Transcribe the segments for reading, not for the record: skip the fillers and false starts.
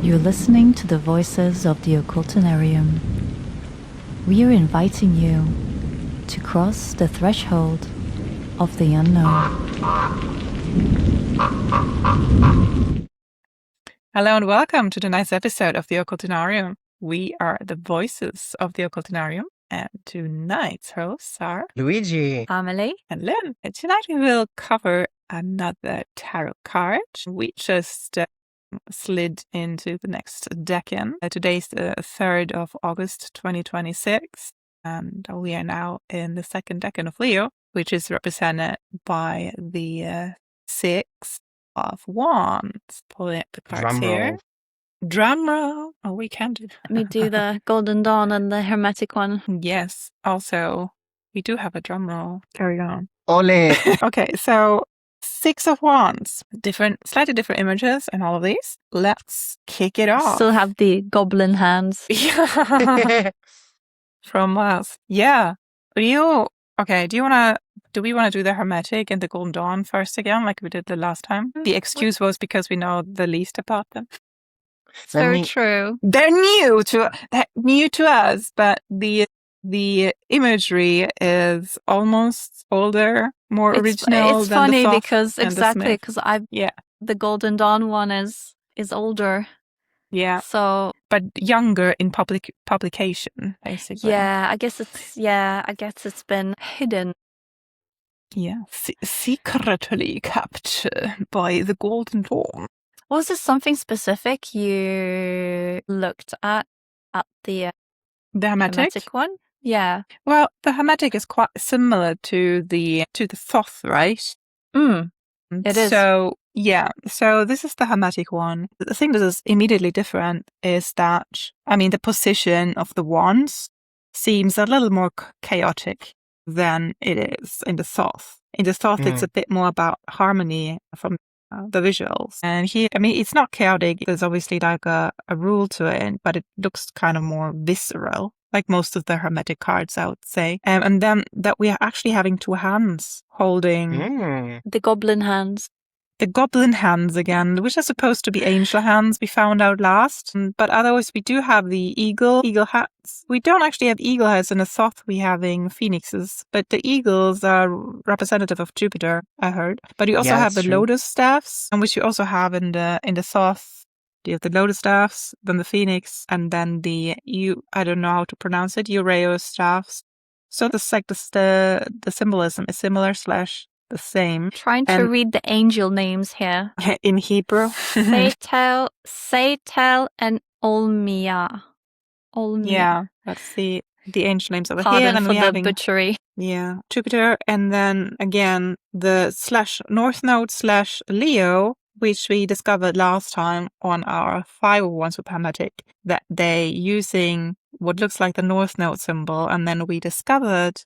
You're listening to the voices of the Occultinarium. We are inviting you to cross the threshold of the unknown. Hello and welcome to tonight's episode of the Occultinarium. We are the voices of the Occultinarium, and tonight's hosts are Luigi, Amelie, and Lynn. And tonight we will cover another tarot card. We just slid into the next decan. Today's the 3rd of August 2026, and we are now in the second decan of Leo, which is represented by the 6 of Wands. Pulling up the cards here. Drum roll. Oh, we can do. let me do the Golden Dawn and the Hermetic one. Yes. Also, we do have a drum roll. Carry on. Ole. Okay, so 6 of Wands. Slightly different images in all of these. Let's kick it off. Still have the goblin hands. Yeah. From us. Yeah. Do we want to do the Hermetic and the Golden Dawn first again, like we did the last time? The excuse was because we know the least about them. It's very true. They're new to us, but the imagery is almost older, more original. It's than funny the Thoth because and the Smith. the Golden Dawn one is older. Yeah. So, but younger in publication, basically. Yeah, I guess it's been hidden. Yeah, secretly captured by the Golden Dawn. Was there something specific you looked at the Hermetic one? Yeah. Well, the Hermetic is quite similar to the Thoth, right? It is. So yeah, so this is the Hermetic one. The thing that is immediately different is that, the position of the wands seems a little more chaotic than it is in the Thoth. In the Thoth, it's a bit more about harmony from the visuals. And here, it's not chaotic. There's obviously like a rule to it, but it looks kind of more visceral, like most of the Hermetic cards, I would say. And then that we are actually having two hands holding the goblin hands. The goblin hands again, which are supposed to be angel hands, we found out last. But otherwise, we do have the eagle hats. We don't actually have eagle heads in the Thoth, we having phoenixes. But the eagles are representative of Jupiter, I heard. But you also have the lotus staffs, and which you also have in the Thoth. You have the lotus staffs, then the phoenix, and then I don't know how to pronounce it, Uraeus staffs. So the symbolism is similar / the same. Trying to read the angel names here. In Hebrew. Satel, and Olmia. Yeah, that's the angel names over Pardon here. And for we're the having butchery. Yeah, Jupiter, and then again the /North Node / Leo, which we discovered last time on our 5 of Wands with Hermetic, that they using what looks like the North Node symbol, and then we discovered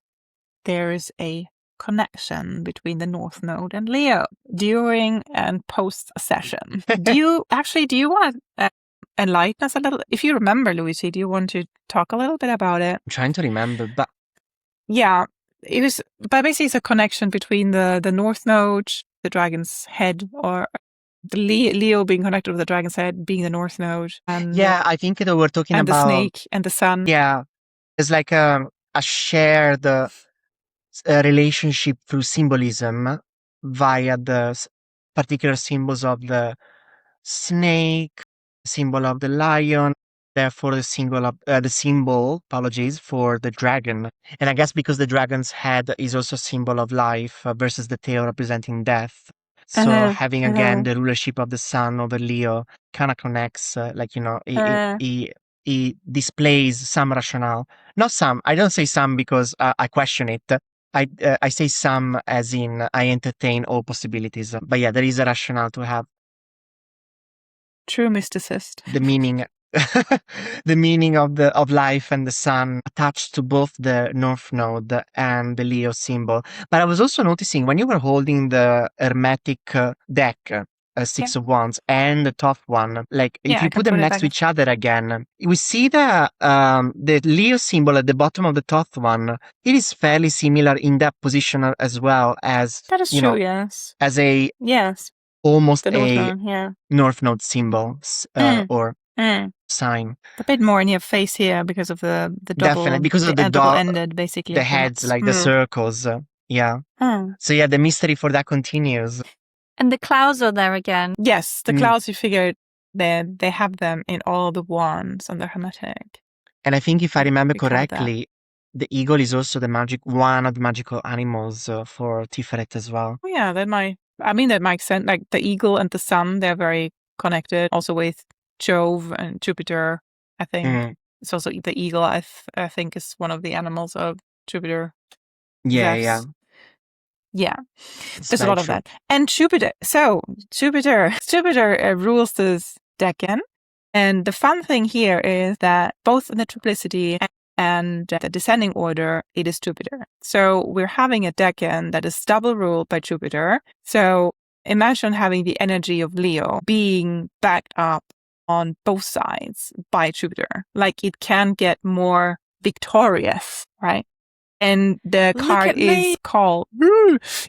there is a connection between the North Node and Leo during and post a session. Do you want to enlighten us a little? If you remember, Luigi, do you want to talk a little bit about it? I'm trying to remember, but yeah, but basically it's a connection between the North Node, the dragon's head, or the Leo being connected with the dragon's head, being the North Node, and I think that we're talking and about the snake and the sun. Yeah, it's like a shared relationship through symbolism via the particular symbols of the snake, symbol of the lion, therefore the symbol, for the dragon. And I guess because the dragon's head is also a symbol of life versus the tail representing death. So having again the rulership of the sun over Leo kind of connects, it displays some rationale. Not some. I don't say some because I question it. I say some as in I entertain all possibilities. But yeah, there is a rationale to have. True mysticist. The meaning, the meaning of life and the sun attached to both the North Node and the Leo symbol. But I was also noticing when you were holding the Hermetic deck, 6 of Wands, and the Thoth one, like if you put them next to each other again, we see the Leo symbol at the bottom of the Thoth one. It is fairly similar in that position as well as that is true. Yes, as a yes. Almost the North a Node, North Node symbol, or sign. A bit more in your face here because of the double, Definitely, because of the double-ended, basically. the of heads, knots. like the circles. Yeah. So yeah, the mystery for that continues. And the clouds are there again. Yes, the clouds, you figured they have them in all the wands on the Hermetic. And I think if I remember We covered that. correctly, the eagle is also one of the magical animals for Tiphareth as well. Oh, yeah, that makes sense. Like the eagle and the sun, they're very connected. Also with Jove and Jupiter, I think. It's also the eagle, I think, is one of the animals of Jupiter. Yeah, Zeus. Yeah, It's there's a very lot of true. that. And Jupiter. So Jupiter rules this decan. And the fun thing here is that both in the triplicity and the descending order, it is Jupiter. So we're having a decan that is double ruled by Jupiter. So imagine having the energy of Leo being backed up on both sides by Jupiter. Like it can get more victorious, right? And the card is called,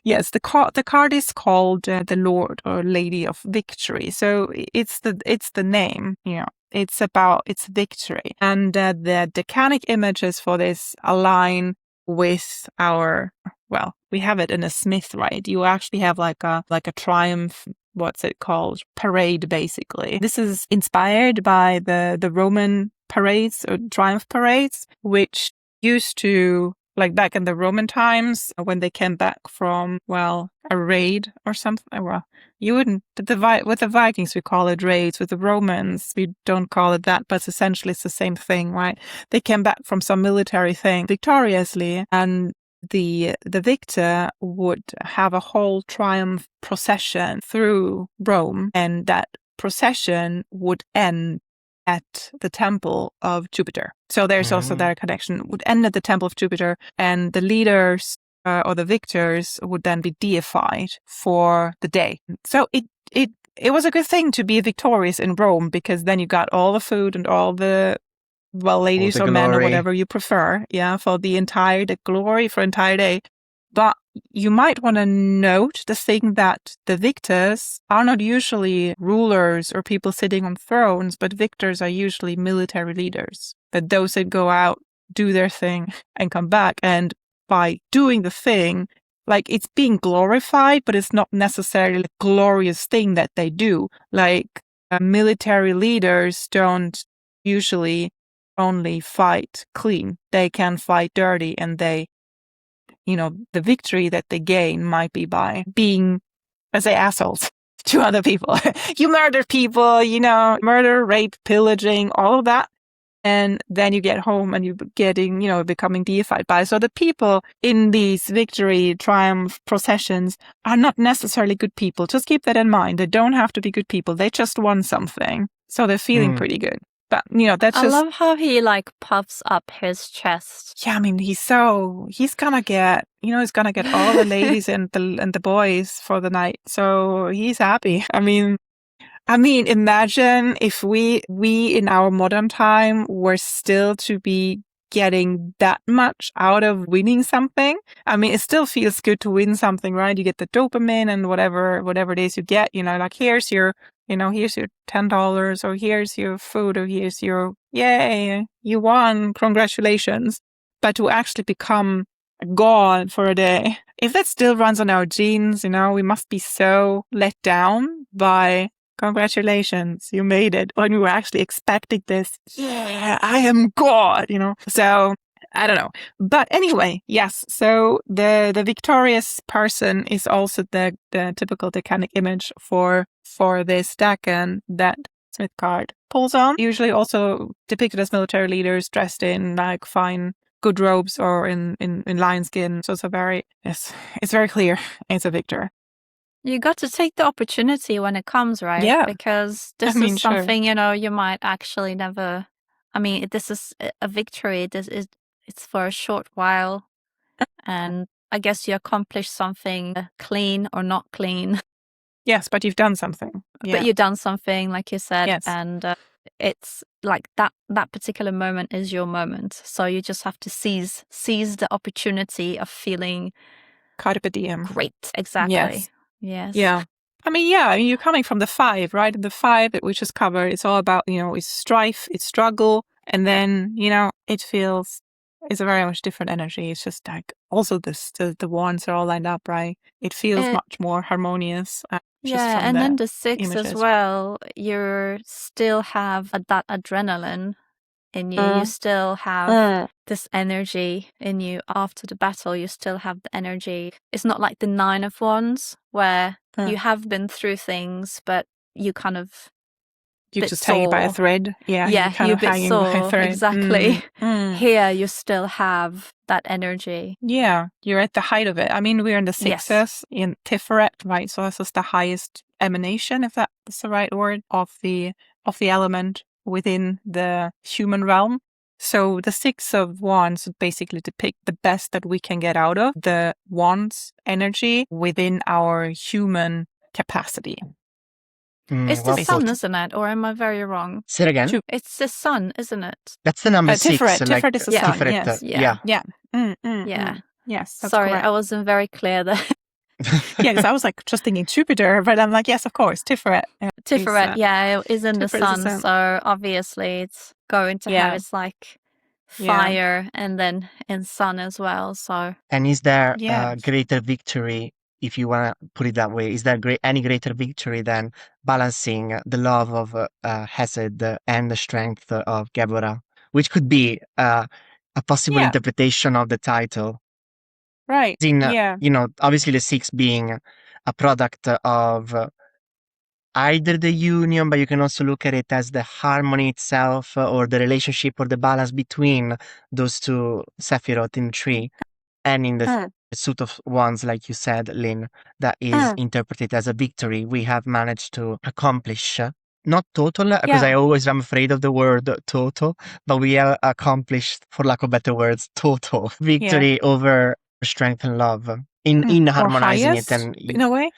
yes, the card is called the Lord or Lady of Victory. So it's the name, it's victory. And the decanic images for this align with we have it in a Smith, right? You actually have like a triumph, what's it called? Parade, basically. This is inspired by the Roman parades or triumph parades, which used to, like back in the Roman times, when they came back from, a raid or something. Well, you wouldn't, with the Vikings, we call it raids. With the Romans, we don't call it that, but essentially it's the same thing, right? They came back from some military thing victoriously, and the victor would have a whole triumph procession through Rome, and that procession would end at the temple of Jupiter. So there's also that connection. Would end at the temple of Jupiter, and the leaders or the victors would then be deified for the day. So it was a good thing to be victorious in Rome, because then you got all the food and all the ladies or men or whatever you prefer, for the glory for entire day. But you might want to note the thing that the victors are not usually rulers or people sitting on thrones, but victors are usually military leaders. That those that go out, do their thing, and come back. And by doing the thing, like it's being glorified, but it's not necessarily a glorious thing that they do. Like military leaders don't usually only fight clean. They can fight dirty, and the victory that they gain might be by being, let's say, assholes to other people. You murder people, murder, rape, pillaging, all of that. And then you get home and you're becoming deified by. So the people in these victory, triumph processions are not necessarily good people. Just keep that in mind. They don't have to be good people. They just won something. So they're feeling pretty good. But, that's I love how he puffs up his chest. Yeah, I mean, he's gonna get, he's gonna get all the ladies and the boys for the night. So he's happy. I mean, imagine if we in our modern time were still to be getting that much out of winning something. I mean, it still feels good to win something, right? You get the dopamine and whatever it is you get, like here's your $10, or here's your food, or here's your, yay, you won, congratulations. But to actually become a god for a day, if that still runs on our genes, we must be so let down by congratulations, you made it, when we were actually expecting this, yeah, I am God, So I don't know. But anyway, yes. So the victorious person is also the typical decanic image for this decan that Smith card pulls on. Usually also depicted as military leaders dressed in like fine good robes or in lion skin. So it's very clear it's a victor. You got to take the opportunity when it comes, right? Yeah. Because this is something, you might actually never, this is a victory. It's for a short while. And I guess you accomplish something clean or not clean. Yes, but you've done something. Yeah. But you've done something, like you said. Yes. And it's like that particular moment is your moment. So you just have to seize the opportunity of feeling carpe diem. Great. Exactly. Yes. Yes. Yeah. I mean, yeah, I mean, you're coming from the 5, right? And the 5 that we just covered, it's all about, it's strife, it's struggle. And then, it's a very much different energy. It's just like also the wands are all lined up, right? It feels much more harmonious. Yeah, and then the 6 as well, you still have that adrenaline in you. You still have this energy in you after the battle. You still have the energy. It's not like the 9 of wands where you have been through things, but you kind of you just hanging by a thread. Yeah, you're hanging by a thread. Exactly. Here you still have that energy. Yeah, you're at the height of it. I mean, we're in the 6s in Tiphareth, right? So this is the highest emanation, if that's the right word, of the element within the human realm. So the 6 of wands would basically depict the best that we can get out of the wands energy within our human capacity. It's the sun, isn't it? Or am I very wrong? Say it again. It's the sun, isn't it? That's the number 6. Tiphareth is the sun. Tiphareth, yes. Yeah. Yes. That's Sorry, correct. I wasn't very clear there. Yeah, because I was like just thinking Jupiter, but I'm like, yes, of course, Tiphareth. Tiphareth, is in the sun, so obviously it's going to have its like fire and then in sun as well. So. And is there a greater victory, if you want to put it that way? Is there any greater victory than balancing the love of Hesed and the strength of Geburah, which could be a possible interpretation of the title? Right. Obviously the 6 being a product of either the union, but you can also look at it as the harmony itself, or the relationship or the balance between those two Sephiroth in the tree. And in the suit of wands, like you said, Lynn, that is interpreted as a victory we have managed to accomplish. Not total, because I always am afraid of the word total, but we have accomplished, for lack of better words, total victory over strength and love in harmonizing it, and in a way,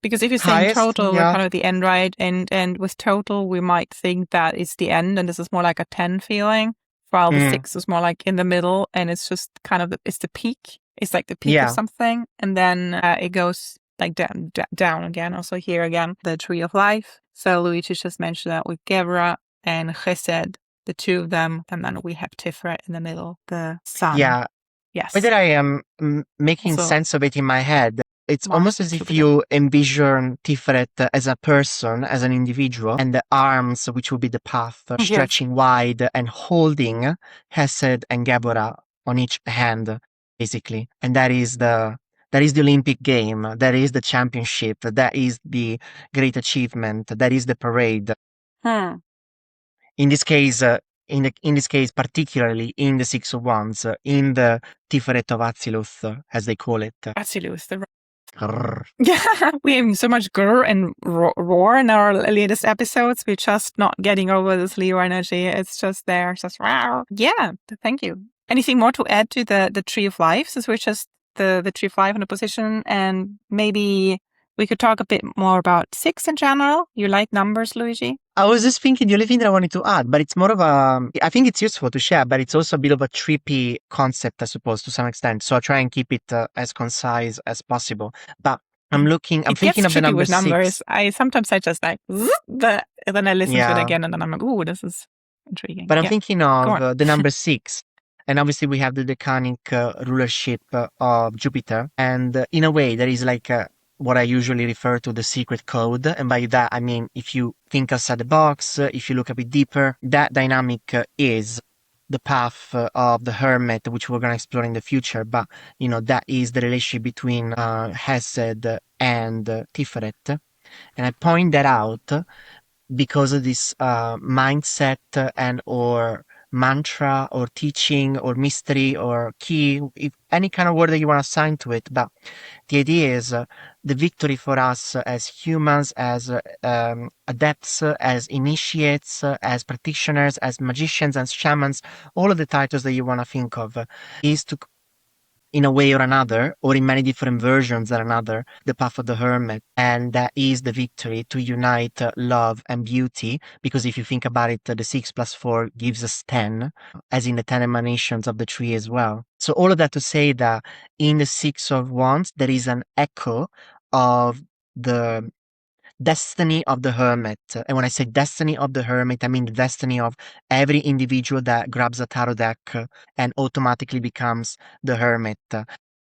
because if you're saying total, we're kind of the end, right? And with total, we might think that it's the end, and this is more like a 10 feeling, while the 6 is more like in the middle, and it's just kind of it's the peak. It's like the peak of something, and then it goes like down again. Also here again, the tree of life. So Luigi just mentioned that with Geburah and Chesed, the 2 of them, and then we have Tiphareth in the middle, the sun. Yeah. Yes. Whether I am making sense of it in my head, it's almost as if you envision Tiphareth as a person, as an individual, and the arms, which will be the path, stretching wide and holding Hesed and Geburah on each hand, basically. And that is the Olympic game, that is the championship, that is the great achievement, that is the parade. In this case, particularly in the 6 of Wands, in the Tiphareth of Atsiluth, as they call it. Atsiluth, yeah, we have so much grr and roar in our latest episodes. We're just not getting over this Leo energy. It's just there. It's just wow. Yeah, thank you. Anything more to add to the Tree of Life, since we're just the Tree of Life in a position, and maybe we could talk a bit more about 6 in general. You like numbers, Luigi? I was just thinking the only thing that I wanted to add, but it's more of I think it's useful to share, but it's also a bit of a trippy concept, I suppose, to some extent. So I try and keep it as concise as possible. But I'm thinking of the number 6. Numbers. Sometimes I just like, and then I listen to it again, and then I'm like, ooh, this is intriguing. But I'm thinking of the number 6. And obviously we have the decanic rulership of Jupiter. And in a way, there is like what I usually refer to the secret code. And by that, I mean, if you think outside the box, if you look a bit deeper, that dynamic is the path of the hermit, which we're going to explore in the future. But, that is the relationship between Hesed and Tiphareth. And I point that out because of this mindset and or mantra or teaching or mystery or key, if any kind of word that you want to assign to it. But the idea is the victory for us as humans, as adepts, as initiates, as practitioners, as magicians, as shamans, all of the titles that you want to think of, is to, in a way or another, or in many different versions or another, the path of the hermit. And that is the victory to unite love and beauty. Because if you think about it, the 6 + 4 gives us 10, as in the 10 emanations of the tree as well. So all of that to say that in the 6 of Wands, there is an echo of the destiny of the hermit. And when I say destiny of the hermit, I mean the destiny of every individual that grabs a tarot deck and automatically becomes the hermit,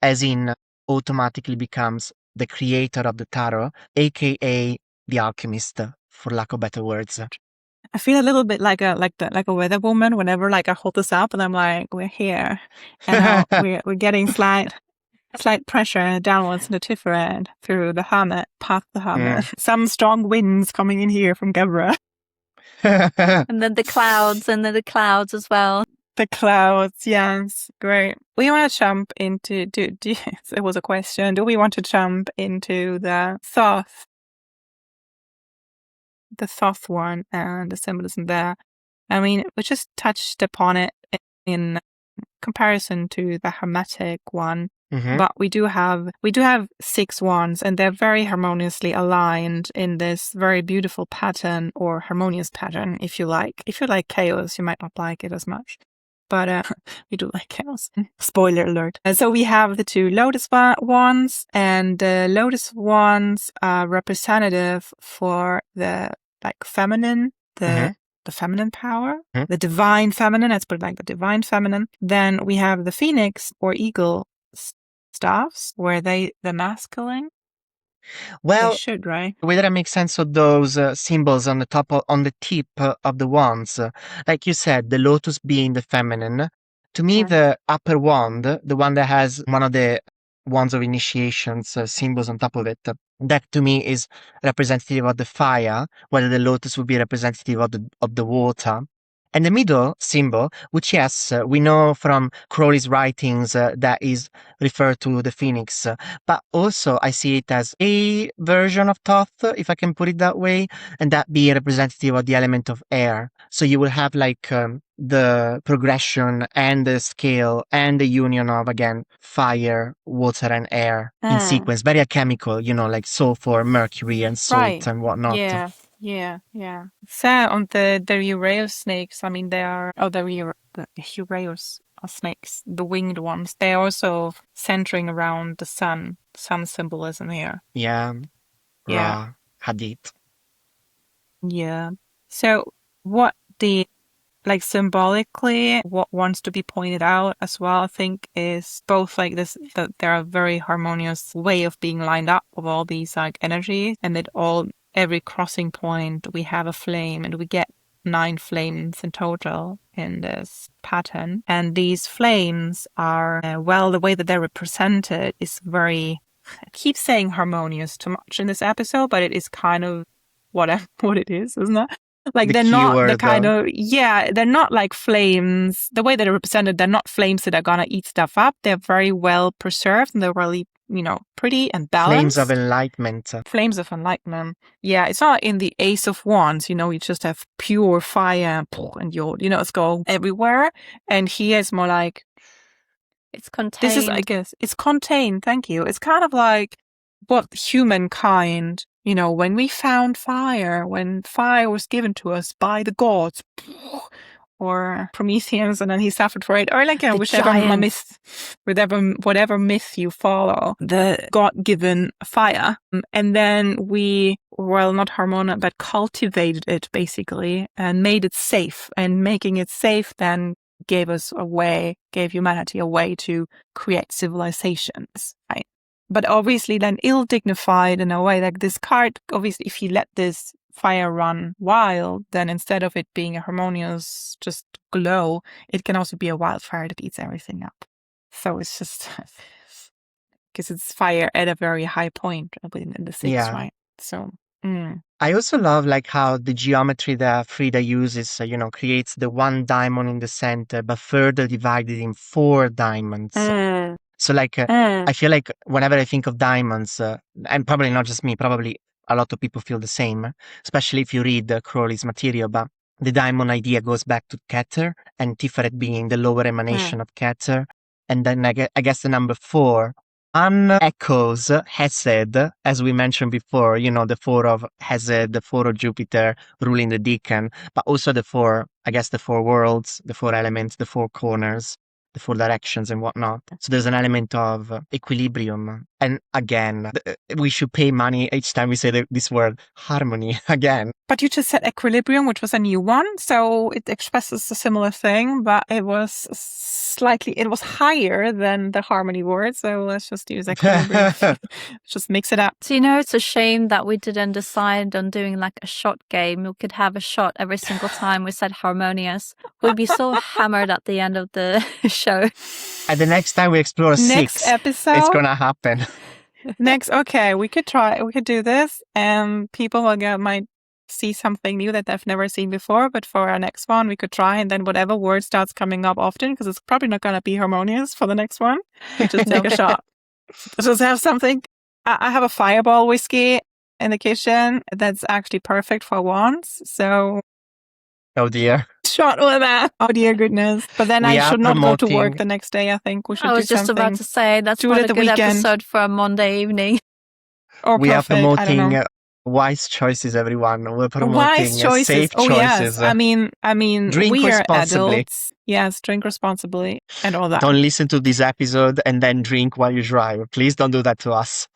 as in automatically becomes the creator of the tarot, aka the alchemist, for lack of better words. I feel a little bit like a weather woman whenever like I hold this up and I'm like, we're here, and we're getting slight pressure downwards in the Tiphareth through the hermit, past the hermit. Some strong winds coming in here from Gebra. And then the clouds as well. The clouds, yes, great. We want to jump into. It was a question. Do we want to jump into the Thoth? The Thoth one and the symbolism there. I mean, we just touched upon it in comparison to the Hermetic one. But we do have 6 wands, and they're very harmoniously aligned in this very beautiful pattern, or harmonious pattern, if you like. If you like chaos, you might not like it as much. But we do like chaos. Spoiler alert. So we have the 2 lotus wands, and the lotus wands are representative for the feminine, the feminine power, the divine feminine. Let's put it like the divine feminine. Then we have the phoenix or eagle staffs, where the masculine. Well, they should, right? The way that I make sense of those symbols on the tip of the wands, like you said, the lotus being the feminine. To me, the upper wand, the one that has one of the wands of initiations symbols on top of it, that to me is representative of the fire, while the lotus would be representative of the water. And the middle symbol, which, yes, we know from Crowley's writings that is referred to the phoenix, but also I see it as a version of Thoth, if I can put it that way, and that be representative of the element of air. So you will have like the progression and the scale and the union of, again, fire, water, and air in sequence. Very alchemical, like sulfur, mercury, and salt and whatnot. Yeah. So on the Uraeus snakes, I mean, they are, the Uraeus snakes, the winged ones, they're also centering around the sun symbolism here. Yeah. Ra, Hadith. Yeah. So what symbolically, what wants to be pointed out as well, I think, is both like this, that there are a very harmonious way of being lined up of all these like energies, and that every crossing point we have a flame, and we get 9 flames in total in this pattern. And these flames are, the way that they're represented is very, I keep saying harmonious too much in this episode, but it is kind of what it is, isn't it? Like they're not the kind of, they're not like flames. The way that they're represented, they're not flames that are gonna eat stuff up. They're very well preserved, and they're really, pretty and balanced. Flames of enlightenment. Yeah, it's not in the Ace of Wands, you just have pure fire and it's going everywhere. And here it's more like, it's contained. This is, I guess, it's contained. Thank you. It's kind of like what humankind, when we found fire, when fire was given to us by the gods, or Prometheus, and then he suffered for it, or like whatever myth you follow, the God-given fire, and then we, not harmonious, but cultivated it basically and made it safe, and making it safe then gave humanity a way to create civilizations, right? But obviously then ill-dignified in a way, like this card, obviously if you let this fire run wild, then instead of it being a harmonious just glow, it can also be a wildfire that eats everything up. So it's just because it's fire at a very high point in the 6, right? So I also love like how the geometry that Frida uses, creates the 1 diamond in the center, but further divided in 4 diamonds. So like, I feel like whenever I think of diamonds, and probably not just me, probably a lot of people feel the same, especially if you read Crowley's material, but the diamond idea goes back to Keter, and Tiphareth being the lower emanation of Keter. And then I guess the number 4 echoes Hesed, as we mentioned before, the 4 of Hesed, the 4 of Jupiter ruling the decan, but also the 4 worlds, the 4 elements, the 4 corners, the 4 directions and whatnot. So there's an element of equilibrium And again, we should pay money each time we say this word harmony again. But you just said equilibrium, which was a new one. So it expresses a similar thing, but it was higher than the harmony word. So let's just use equilibrium. Just mix it up. So, it's a shame that we didn't decide on doing like a shot game. We could have a shot every single time we said harmonious. We'd be so hammered at the end of the show. And the next time we explore next episode, it's going to happen. Okay, we could do this, and people might see something new that they've never seen before. But for our next one, we could try, and then whatever word starts coming up often, because it's probably not going to be harmonious for the next one, we just take a shot. Just have something. I have a Fireball whiskey in the kitchen that's actually perfect for wands. So, oh dear. Shot with that. Oh dear goodness. But then I should not go to work the next day. I think we should do something. I was just about to say, that's not a good episode for a Monday evening. Or we are promoting wise choices, everyone. We're promoting safe choices. Yes. I mean, drink we responsibly. Are adults. Yes, drink responsibly and all that. Don't listen to this episode and then drink while you drive. Please don't do that to us.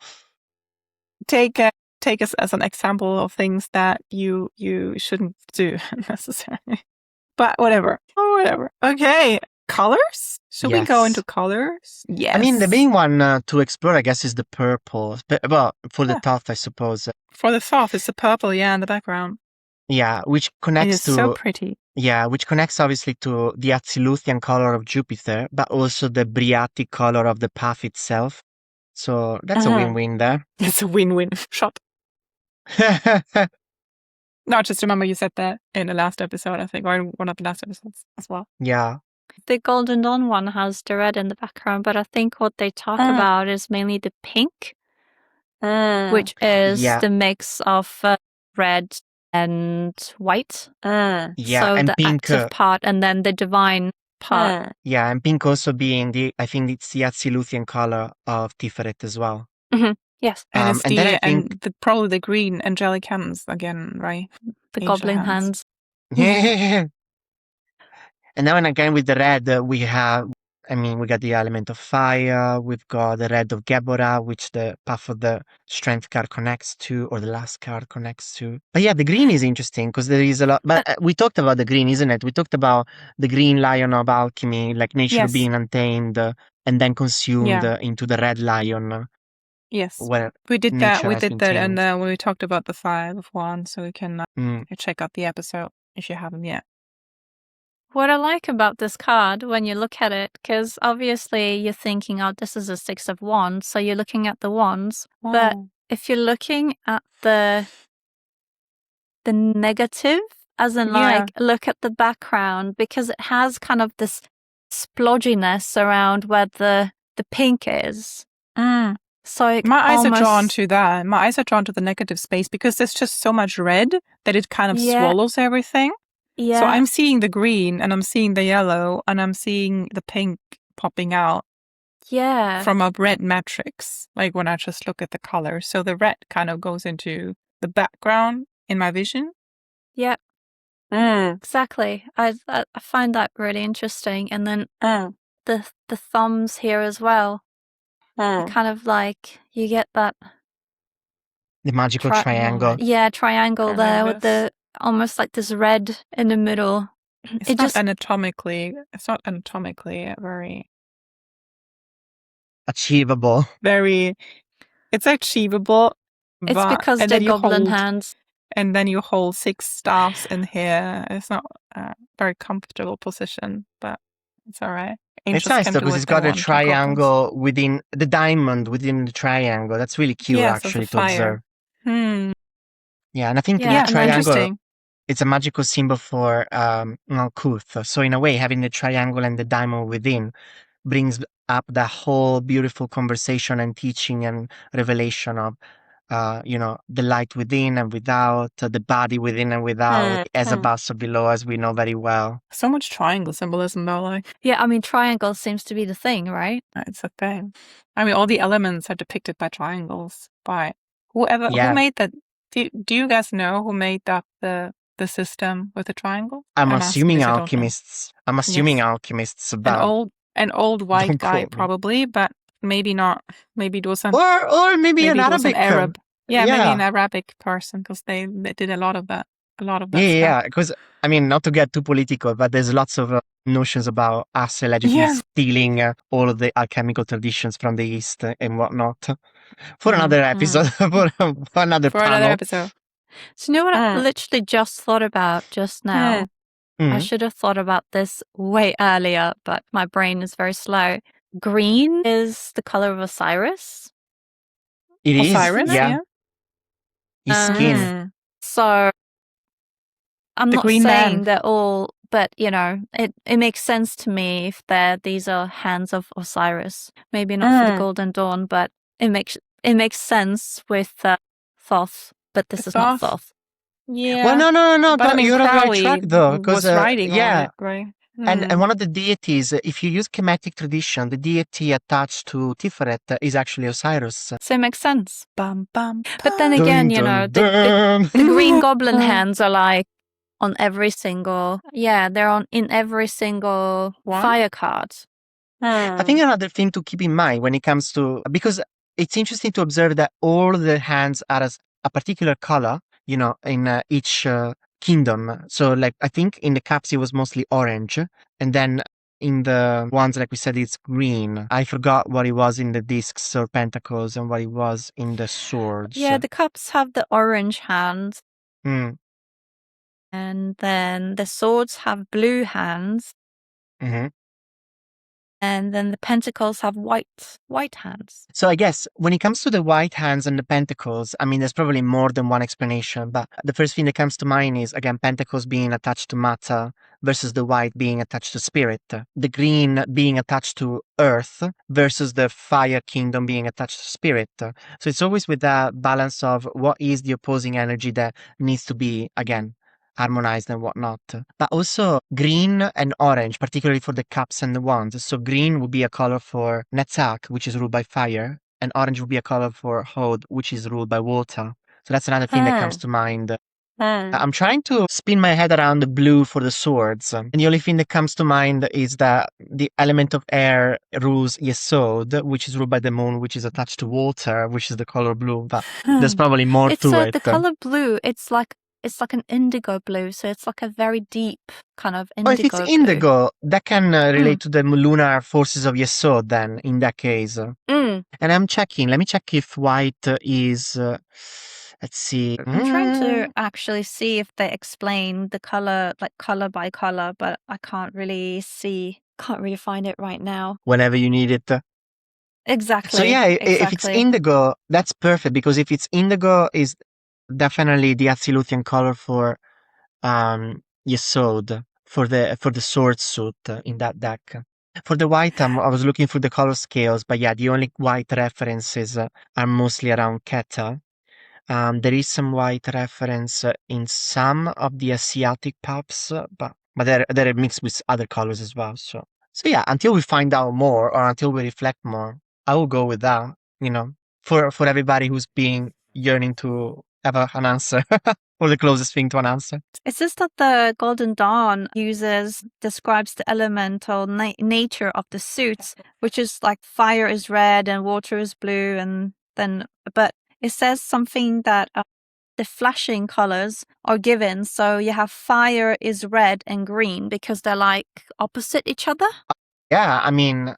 Take us as an example of things that you shouldn't do necessarily. But whatever. Okay. Colors? Should we go into colors? Yes. I mean, the main one to explore, I guess, is the purple. Well, for the Thoth, I suppose. For the Thoth, it's the purple, in the background. Yeah, which connects to... so pretty. Yeah, which connects obviously to the Aziluthian color of Jupiter, but also the Briatic color of the path itself. So that's a win-win there. It's a win-win shot. No, just remember you said that in the last episode, I think, or in one of the last episodes as well. Yeah. The Golden Dawn one has the red in the background, but I think what they talk about is mainly the pink, which is the mix of red and white. Yeah, so and the pink, active part and then the divine part. Yeah, and pink also being I think it's the Aziluthian color of Tiphareth as well. Mm-hmm. Yes. And it's probably the green angelic hands again, right? The goblin hands. Yeah. And now and again with the red, we got the element of fire, we've got the red of Geborah, which the path of the strength card connects to, or the last card connects to. But yeah, the green is interesting because there is a lot. But we talked about the green, isn't it? We talked about the green lion of alchemy, like nature being untamed and then consumed into the red lion. Yes, we did that. And when we talked about the 5 of Wands, so we can check out the episode if you haven't yet. What I like about this card when you look at it, because obviously you're thinking, oh, this is a 6 of Wands, so you're looking at the Wands. Wow. But if you're looking at the negative, as in look at the background, because it has kind of this splodginess around where the pink is. So my eyes are drawn to that. My eyes are drawn to the negative space because there's just so much red that it kind of swallows everything. Yeah. So I'm seeing the green and I'm seeing the yellow and I'm seeing the pink popping out. Yeah. From a red matrix, like when I just look at the color. So the red kind of goes into the background in my vision. Yeah. Exactly. I find that really interesting. And then the thumbs here as well. Kind of like you get that. The magical triangle. Yeah, triangle there with the almost like this red in the middle. It's not anatomically very achievable. It's achievable. It's because they're goblin hands. And then you hold 6 staffs in here. It's not a very comfortable position, but it's all right. It's nice though because it's got a triangle within the diamond within the triangle. That's really cute actually to observe. Yeah, and I think the triangle, it's a magical symbol for Malkuth. So in a way, having the triangle and the diamond within brings up that whole beautiful conversation and teaching and revelation of, the light within and without, the body within and without, as above, so below, as we know very well. So much triangle symbolism though, like. Yeah, I mean, triangle seems to be the thing, right? It's a thing. I mean, all the elements are depicted by triangles. By who made that? Do you guys know who made up the system with the triangle? I'm assuming alchemists. Alchemists, but an old white guy probably, but maybe not. Maybe it was or maybe an it was Arabic. an Arab. Yeah, yeah. maybe an Arabic person, because they did a lot of that. Stuff. Yeah, because I mean, not to get too political, but there's lots of notions about us allegedly stealing all of the alchemical traditions from the East and whatnot. For another episode, for another panel. Another episode. So you know what I literally just thought about just now? I should have thought about this way earlier, but my brain is very slow. Green is the color of Osiris. It is, Osiris, yeah. His skin. So I'm not saying they're all, but you know, it makes sense to me if these are hands of Osiris. Maybe not for the Golden Dawn, but it makes sense with Thoth. But this is not Thoth. Yeah. Well, no. But I mean, you're on the right track, though, because writing on it, right? And one of the deities, if you use Kemetic tradition, the deity attached to Tiphareth is actually Osiris. So it makes sense. Bum, bum. But then again, the green goblin hands are like on every single, they're in every single fire card. I think another thing to keep in mind when it comes to, because it's interesting to observe that all the hands are a particular color, in each kingdom. So like, I think in the cups it was mostly orange, and then in the ones, like we said, it's green. I forgot what it was in the discs or pentacles and what it was in the swords. Yeah, the cups have the orange hands. And then the swords have blue hands. And then the pentacles have white hands. So I guess when it comes to the white hands and the pentacles, I mean, there's probably more than one explanation. But the first thing that comes to mind is, again, pentacles being attached to matter versus the white being attached to spirit. The green being attached to earth versus the fire kingdom being attached to spirit. So it's always with that balance of what is the opposing energy that needs to be, again, harmonized and whatnot. But also green and orange, particularly for the cups and the wands. So green would be a color for Netzach, which is ruled by fire, and orange would be a color for Hod, which is ruled by water. So that's another thing that comes to mind. I'm trying to spin my head around the blue for the swords, and the only thing that comes to mind is that the element of air rules Yesod, which is ruled by the moon, which is attached to water, which is the color blue. But there's probably more to it. The color blue, it's like an indigo blue, so it's like a very deep kind of indigo. If it's indigo, that can relate to the lunar forces of Yesod then, in that case. And I'm checking. Let me check if white is... let's see. I'm trying to actually see if they explain the color, like color by color, but I can't really find it right now. Whenever you need it. Exactly. So if it's indigo, that's perfect, because if it's indigo, is definitely the Aziluthian color for Yesod, for the sword suit in that deck. For the white, I was looking for the color scales, but the only white references are mostly around Keter. There is some white reference in some of the Asiatic pubs, but they're mixed with other colors as well. So until we find out more or until we reflect more, I will go with that. For everybody who's been yearning to have an answer, or the closest thing to an answer. It's just that the Golden Dawn describes the elemental nature of the suits, which is like fire is red and water is blue, and then but it says something that the flashing colors are given. So you have fire is red and green because they're like opposite each other. Yeah, I mean,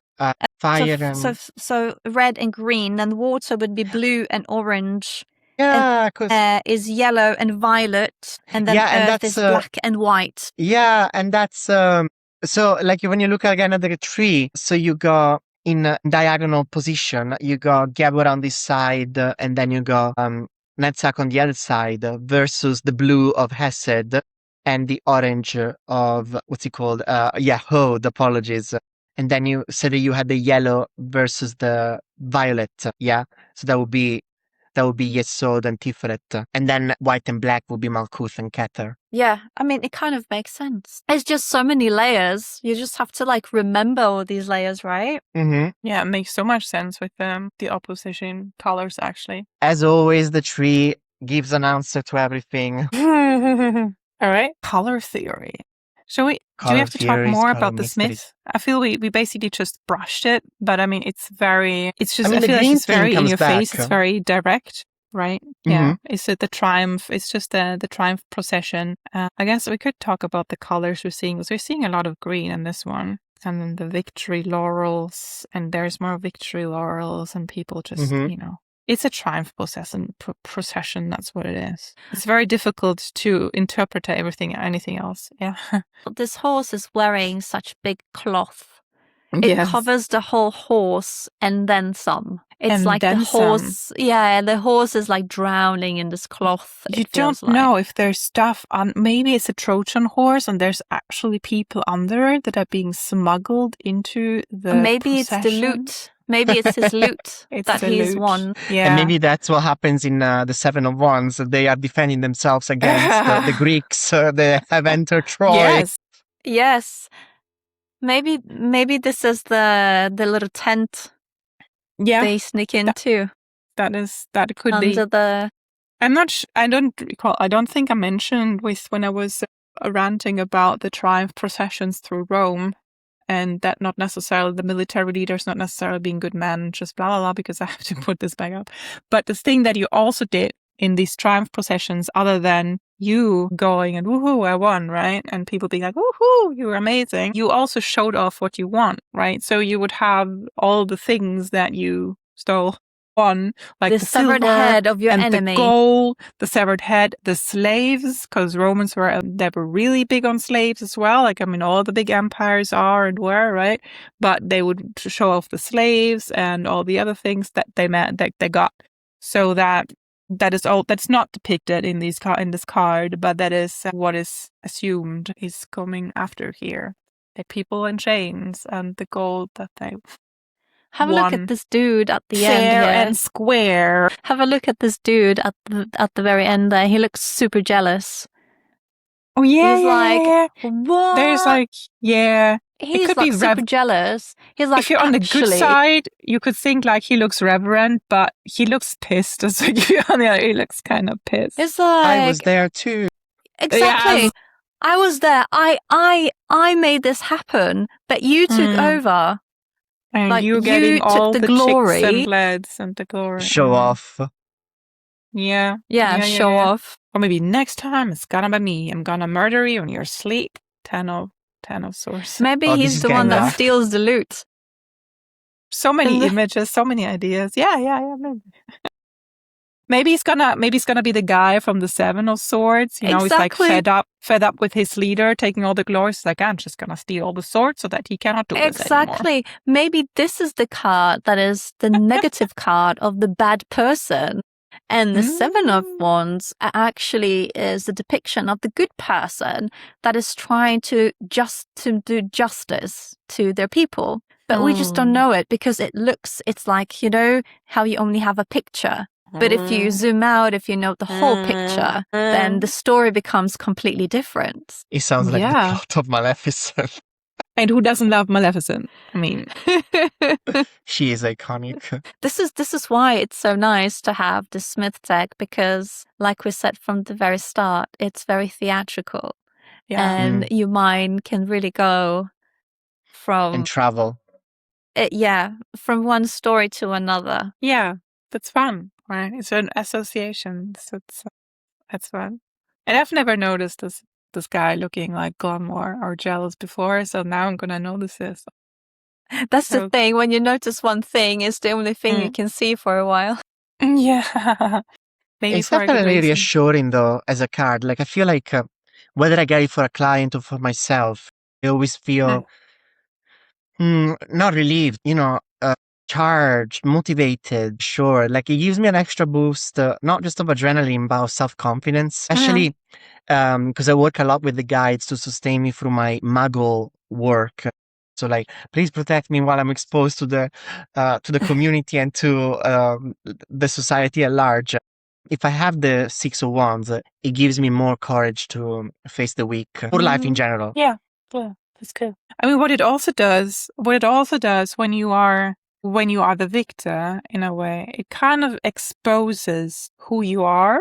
fire so red and green, and water would be blue and orange. Yeah, because air is yellow and violet, and then earth is black and white. Yeah, and that's so like when you look again at the tree, so you go in diagonal position, you go Gabor on this side, and then you go Netzach on the other side, versus the blue of Hesed and the orange of what's it called? Hod, apologies. And then you said that you had the yellow versus the violet, yeah. So that would be Yesod and Tiphareth. And then white and black will be Malkuth and Keter. Yeah, I mean, it kind of makes sense. It's just so many layers. You just have to remember all these layers, right? Mm-hmm. Yeah, it makes so much sense with the opposition colors, actually. As always, the tree gives an answer to everything. All right. Color theory. Do we have to talk more about the Smith? I feel we basically just brushed it, but I mean, it's just, I feel like it's very in your face. It's very direct, right? Mm-hmm. Yeah. Is it the triumph? It's just the triumph procession. I guess we could talk about the colors we're seeing, because we're seeing a lot of green in this one. And then the victory laurels, and there's more victory laurels, and people just, it's a triumph procession. That's what it is. It's very difficult to interpret anything else. Yeah. This horse is wearing such big cloth. It covers the whole horse and then some. It's like the horse. Yeah, the horse is like drowning in this cloth. You don't know if there's stuff on. Maybe it's a Trojan horse and there's actually people under that are being smuggled into the Maybe procession. It's the loot. Maybe it's his loot that he's won. Yeah. And maybe that's what happens in the Seven of Wands. They are defending themselves against the Greeks. They have entered Troy. Yes. Maybe this is the little tent they sneak into. That could be. I'm not. I don't recall. I don't think I mentioned when I was ranting about the triumph processions through Rome, and that not necessarily the military leaders not necessarily being good men, just blah blah blah. Because I have to put this back up. But the thing that you also did in these triumph processions, other than you going and woohoo, I won, right? And people being like, woohoo, you were amazing. You also showed off what you want, right? So you would have all the things that you stole, won, like the severed head of your enemy, the gold, the severed head, the slaves, because Romans were really big on slaves as well. Like, I mean, all the big empires are and were, right? But they would show off the slaves and all the other things that they got. So that is all. That's not depicted in this card, but that is what is assumed is coming after here. The people in chains and the gold that they have won. A look at this dude at the end here. Fair and square. Have a look at this dude at the very end there. He looks super jealous. Oh yeah, he's like, what? There's like, yeah. He's like super jealous. He's like, if you're on the good side, you could think like he looks reverent, but he looks pissed. So on the other, he looks kind of pissed. It's like, I was there too. Exactly. Yeah, I was there. I made this happen, but you took over. And like, you getting all the glory chicks and bloods and the glory. Show off. Yeah, show off. Or maybe next time it's gonna be me. I'm gonna murder you in your sleep. 10 of swords. Maybe he's the one that steals the loot. So many images, so many ideas. Yeah, maybe. Maybe he's gonna be the guy from the Seven of Swords. You know, he's like fed up with his leader taking all the glory. He's like, I'm just gonna steal all the swords so that he cannot do this anymore. Maybe this is the card that is the negative card of the bad person. And the Seven of Wands actually is the depiction of the good person that is trying to do justice to their people. But we just don't know it because it's like, you know, how you only have a picture. But if you zoom out, if you know the whole picture, then the story becomes completely different. It sounds like the plot of Maleficent. And who doesn't love Maleficent? I mean, she is iconic. This is why it's so nice to have the Smith deck, because, like we said from the very start, it's very theatrical, and your mind can really go from and travel. From one story to another. Yeah, that's fun, right? It's an association, so that's fun. And I've never noticed this guy looking like glamour or jealous before, so now I'm gonna notice this. That's the thing, when you notice one thing, it's the only thing you can see for a while. Yeah. Maybe it's definitely reassuring though as a card. Like, I feel like whether I get it for a client or for myself, I always feel not relieved, charged, motivated, sure. Like, it gives me an extra boost, not just of adrenaline, but of self-confidence. Especially because I work a lot with the guides to sustain me through my muggle work. So, like, please protect me while I'm exposed to the community and to the society at large. If I have the Six of Wands, it gives me more courage to face the week or life in general. Yeah, that's good. I mean, what it also does when you are the victor, in a way, it kind of exposes who you are.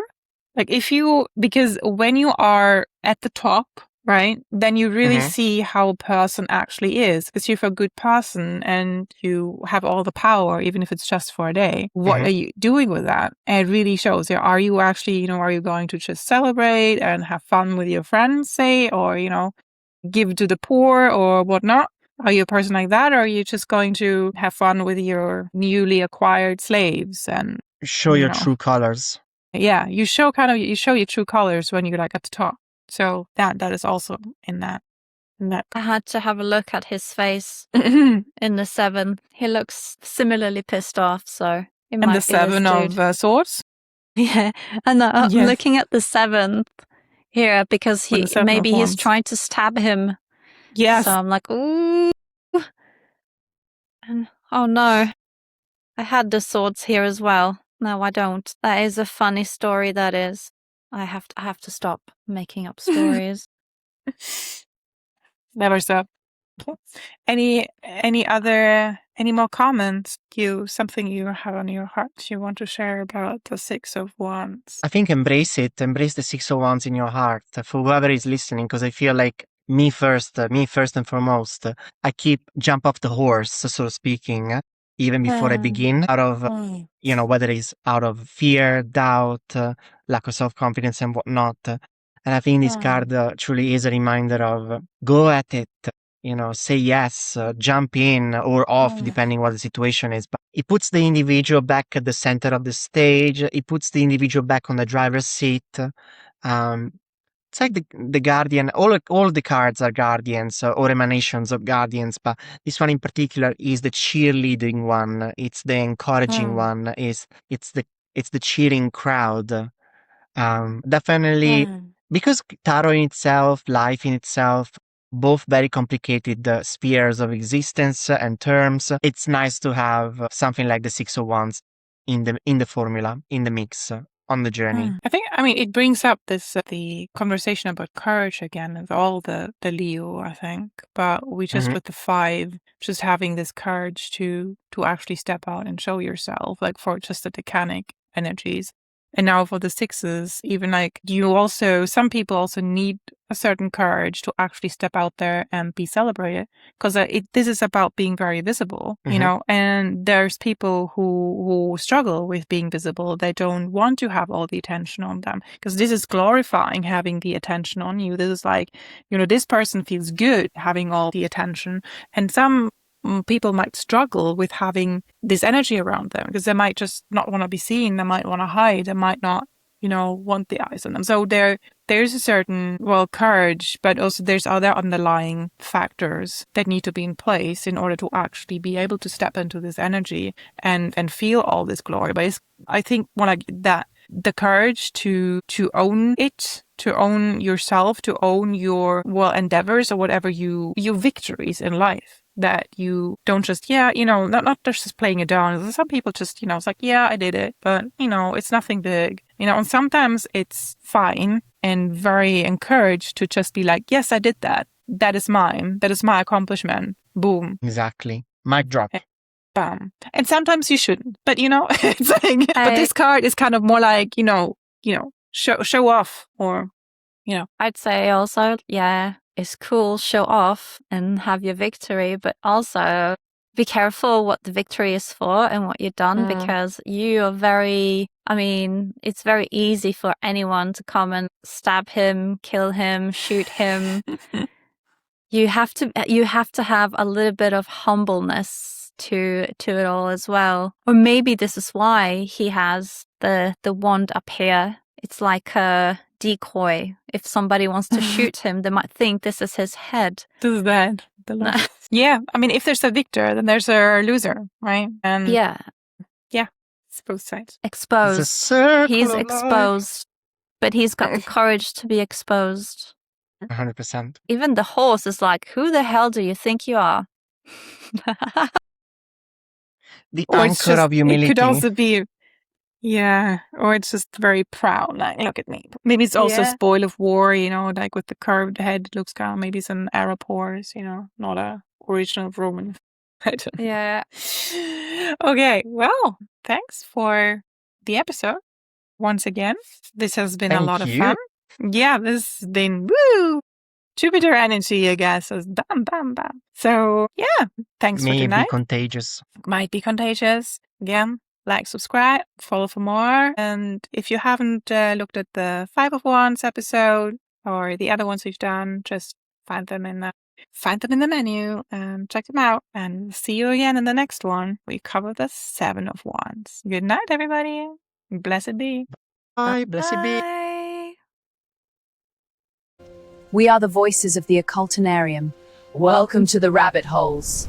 Like, because when you are at the top, right? Then you really see how a person actually is. Because you're a good person and you have all the power, even if it's just for a day. What are you doing with that? And it really shows. Are you actually, are you going to just celebrate and have fun with your friends, say, or, give to the poor or whatnot? Are you a person like that? Or are you just going to have fun with your newly acquired slaves and show your true colors? Yeah, you show your true colors when you're like at the top. So that is also in that. I had to have a look at his face in the 7th. He looks similarly pissed off, so it might be the 7 of Swords. Yeah, and I'm looking at the 7th here because he's trying to stab him. Yes. So I'm like, ooh, and oh no, I had the swords here as well. No, I don't. That is a funny story. That is. I have to stop making up stories. Never stop. Any more comments? Something you have on your heart you want to share about the 6 of Wands? I think embrace it. Embrace the 6 of Wands in your heart for whoever is listening, because I feel like me first and foremost. I keep jump off the horse, so speaking, even before I begin, out of whether it's out of fear, doubt, lack of self-confidence and whatnot. And I think this card truly is a reminder of go at it. Say yes, jump in or off, depending what the situation is. But it puts the individual back at the center of the stage. It puts the individual back on the driver's seat. It's like the guardian. All the cards are guardians or emanations of guardians, but this one in particular is the cheerleading one. It's the encouraging one. It's the cheering crowd. Definitely, because tarot in itself, life in itself, both very complicated spheres of existence and terms. It's nice to have something like the 6 of Wands in the formula, in the mix, on the journey. It brings up the conversation about courage again of all the Leo, I think. But we just with the 5, just having this courage to actually step out and show yourself, like for just the decanic energies. And now for the 6s, even like some people also need a certain courage to actually step out there and be celebrated, because this is about being very visible, and there's people who struggle with being visible. They don't want to have all the attention on them, because this is glorifying having the attention on you. This is like, this person feels good having all the attention, and some people might struggle with having this energy around them because they might just not want to be seen. They might want to hide. They might not, want the eyes on them. So there's a certain, courage, but also there's other underlying factors that need to be in place in order to actually be able to step into this energy and feel all this glory. But I think the courage to own it, to own yourself, to own your endeavors or whatever your victories in life. That you don't just, not just playing it down. Some people just, it's like, I did it, but, it's nothing big, and sometimes it's fine and very encouraged to just be like, yes, I did that. That is mine. That is my accomplishment. Boom. Exactly. Mic drop. Bam. And sometimes you shouldn't, but, it's like, but this card is kind of more like, show off or, I'd say also, it's cool, show off and have your victory, but also be careful what the victory is for and what you've done, because you are it's very easy for anyone to come and stab him, kill him, shoot him. You have to have a little bit of humbleness to it all as well. Or maybe this is why he has the wand up here. It's like a decoy. If somebody wants to shoot him, they might think this is his head. This is that. Yeah. If there's a victor, then there's a loser, right? And it's both sides. Exposed. It's a circle He's of exposed, but he's got the courage to be exposed. 100%. Even the horse is like, who the hell do you think you are? The anchor of humility. It could also be, or it's just very proud, like, look at me. Maybe it's also a spoil of war, like with the curved head, it looks kind of, maybe it's an Arab horse, not a original Roman. I don't know. Yeah. Okay, well, thanks for the episode. Once again, this has been a lot of fun. Yeah, this has been woo! Jupiter energy, I guess, is bam, bam, bam. So yeah, thanks for tonight. May be contagious. Might be contagious. Again, like, subscribe, follow for more. And if you haven't looked at the 5 of Wands episode or the other ones we've done, just find them in the menu and check them out. And see you again in the next one. We cover the 7 of Wands. Good night, everybody. Blessed be. Bye. Blessed be. Bye. We are the voices of the Occultinarium. Welcome to the rabbit holes.